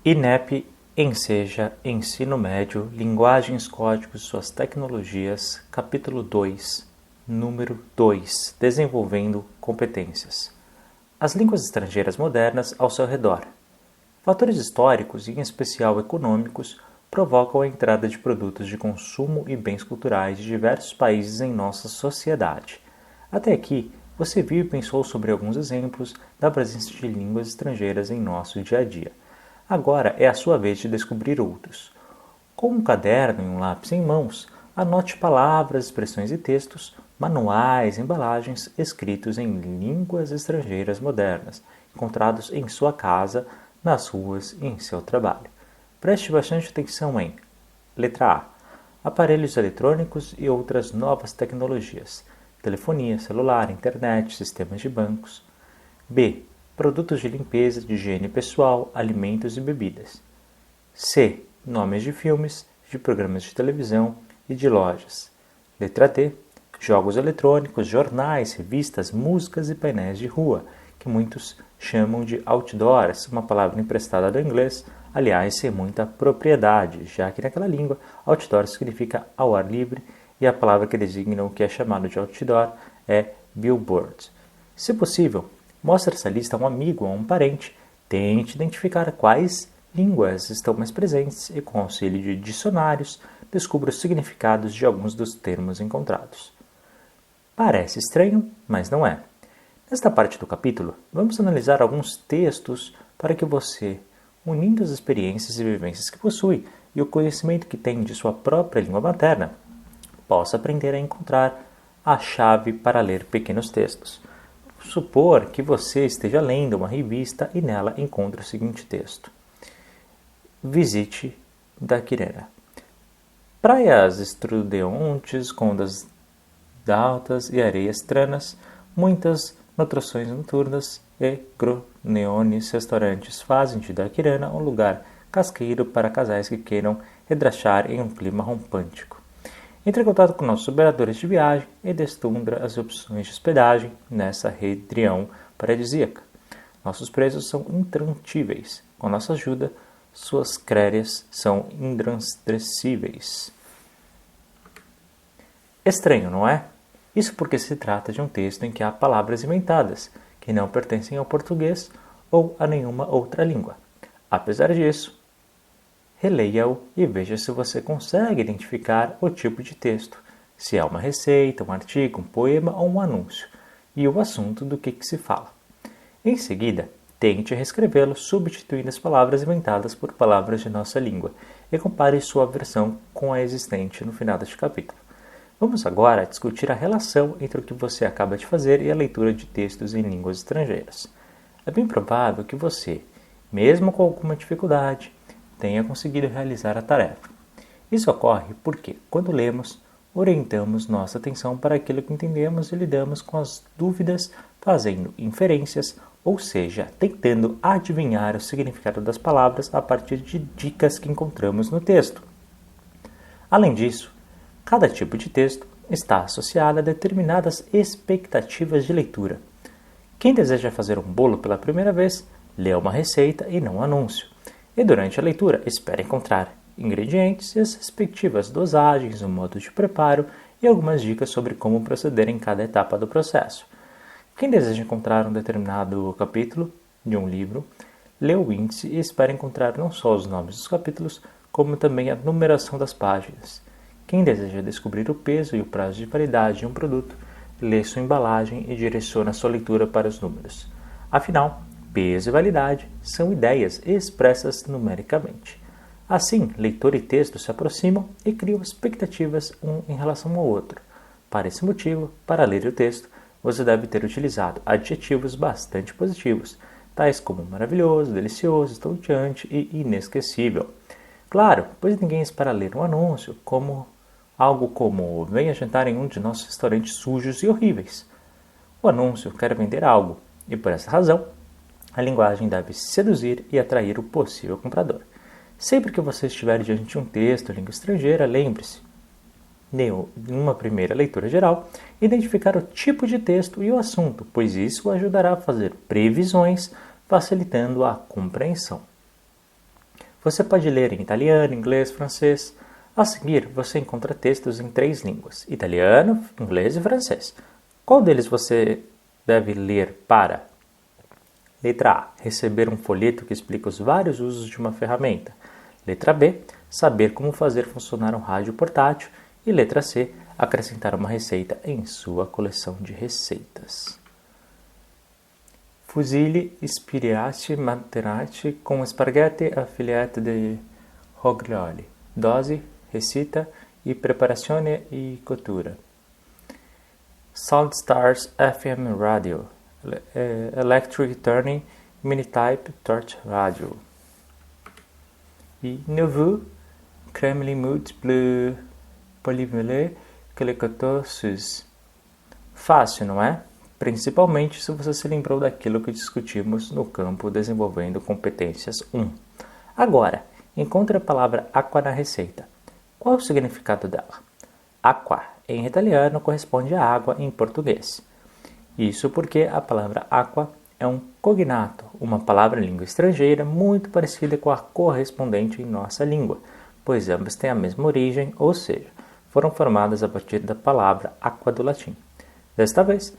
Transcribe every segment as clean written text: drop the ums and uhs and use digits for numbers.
INEP enseja Ensino Médio, Linguagens, Códigos e suas Tecnologias, capítulo 2, número 2, Desenvolvendo Competências. As línguas estrangeiras modernas ao seu redor. Fatores históricos, e em especial econômicos, provocam a entrada de produtos de consumo e bens culturais de diversos países em nossa sociedade. Até aqui, você viu e pensou sobre alguns exemplos da presença de línguas estrangeiras em nosso dia a dia. Agora é a sua vez de descobrir outros. Com um caderno e um lápis em mãos, anote palavras, expressões e textos, manuais, embalagens escritos em línguas estrangeiras modernas, encontrados em sua casa, nas ruas e em seu trabalho. Preste bastante atenção em letra A. Aparelhos eletrônicos e outras novas tecnologias. Telefonia, celular, internet, sistemas de bancos. B. Produtos de limpeza, de higiene pessoal, alimentos e bebidas. C. Nomes de filmes, de programas de televisão e de lojas. Letra D. Jogos eletrônicos, jornais, revistas, músicas e painéis de rua, que muitos chamam de outdoors, uma palavra emprestada do inglês, aliás, sem muita propriedade, já que naquela língua, outdoor significa ao ar livre e a palavra que designa o que é chamado de outdoor é billboard. Se possível, mostre essa lista a um amigo ou a um parente. Tente identificar quais línguas estão mais presentes e, com o auxílio de dicionários, descubra os significados de alguns dos termos encontrados. Parece estranho, mas não é. Nesta parte do capítulo, vamos analisar alguns textos para que você, unindo as experiências e vivências que possui e o conhecimento que tem de sua própria língua materna, possa aprender a encontrar a chave para ler pequenos textos. Vamos supor que você esteja lendo uma revista e nela encontre o seguinte texto. Visite Daquirena. Praias estrudeantes, ondas altas e areias tranas, muitas atrações noturnas e croneones restaurantes fazem de Daquirana um lugar casqueiro para casais que queiram redrachar em um clima romântico. Entre em contato com nossos operadores de viagem e descubra as opções de hospedagem nessa região paradisíaca. Nossos preços são intransferíveis. Com nossa ajuda, suas créditos são intransferíveis. Estranho, não é? Isso porque se trata de um texto em que há palavras inventadas, que não pertencem ao português ou a nenhuma outra língua. Apesar disso, releia-o e veja se você consegue identificar o tipo de texto, se é uma receita, um artigo, um poema ou um anúncio, e o assunto do que se fala. Em seguida, tente reescrevê-lo substituindo as palavras inventadas por palavras de nossa língua e compare sua versão com a existente no final deste capítulo. Vamos agora discutir a relação entre o que você acaba de fazer e a leitura de textos em línguas estrangeiras. É bem provável que você, mesmo com alguma dificuldade, tenha conseguido realizar a tarefa. Isso ocorre porque, quando lemos, orientamos nossa atenção para aquilo que entendemos e lidamos com as dúvidas, fazendo inferências, ou seja, tentando adivinhar o significado das palavras a partir de dicas que encontramos no texto. Além disso, cada tipo de texto está associado a determinadas expectativas de leitura. Quem deseja fazer um bolo pela primeira vez, lê uma receita e não um anúncio. E durante a leitura, espera encontrar ingredientes e as respectivas dosagens, o modo de preparo e algumas dicas sobre como proceder em cada etapa do processo. Quem deseja encontrar um determinado capítulo de um livro, lê o índice e espera encontrar não só os nomes dos capítulos, como também a numeração das páginas. Quem deseja descobrir o peso e o prazo de validade de um produto, lê sua embalagem e direciona sua leitura para os números. Afinal, peso e validade são ideias expressas numericamente. Assim, leitor e texto se aproximam e criam expectativas um em relação ao outro. Para esse motivo, para ler o texto, você deve ter utilizado adjetivos bastante positivos, tais como maravilhoso, delicioso, estonteante e inesquecível. Claro, pois ninguém espera ler um anúncio algo como venha jantar em um de nossos restaurantes sujos e horríveis. O anúncio quer vender algo e, por essa razão, a linguagem deve seduzir e atrair o possível comprador. Sempre que você estiver diante de um texto em língua estrangeira, lembre-se, numa primeira leitura geral, identificar o tipo de texto e o assunto, pois isso o ajudará a fazer previsões, facilitando a compreensão. Você pode ler em italiano, inglês, francês. A seguir, você encontra textos em 3 línguas: italiano, inglês e francês. Qual deles você deve ler para? Letra A. Receber um folheto que explica os vários usos de uma ferramenta. Letra B. Saber como fazer funcionar um rádio portátil. E letra C. Acrescentar uma receita em sua coleção de receitas. Fusilli spiracci materati com spaghetti a filete de roglioli. Dose, receita e preparazione e cottura. Sound Stars FM Radio. Electric Turning Mini-Type Torch Radio. E Nouveau Kremlin Mout Bleu Polymelé Calicotosus. Fácil, não é? Principalmente se você se lembrou daquilo que discutimos no campo Desenvolvendo Competências 1. Agora, encontre a palavra aqua na receita. Qual é o significado dela? Aqua, em italiano, corresponde a água em português. Isso porque a palavra aqua é um cognato, uma palavra em língua estrangeira muito parecida com a correspondente em nossa língua, pois ambas têm a mesma origem, ou seja, foram formadas a partir da palavra aqua do latim. Desta vez,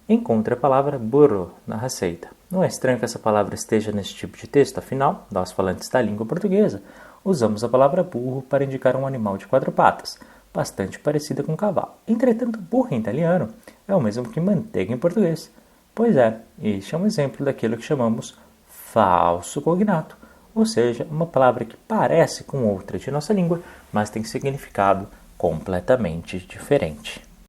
encontre a palavra burro na receita. Não é estranho que essa palavra esteja nesse tipo de texto, afinal, nós falantes da língua portuguesa usamos a palavra burro para indicar um animal de 4 patas, bastante parecida com um cavalo. Entretanto, burro em italiano é o mesmo que manteiga em português. Pois é, este é um exemplo daquilo que chamamos falso cognato, ou seja, uma palavra que parece com outra de nossa língua, mas tem significado completamente diferente.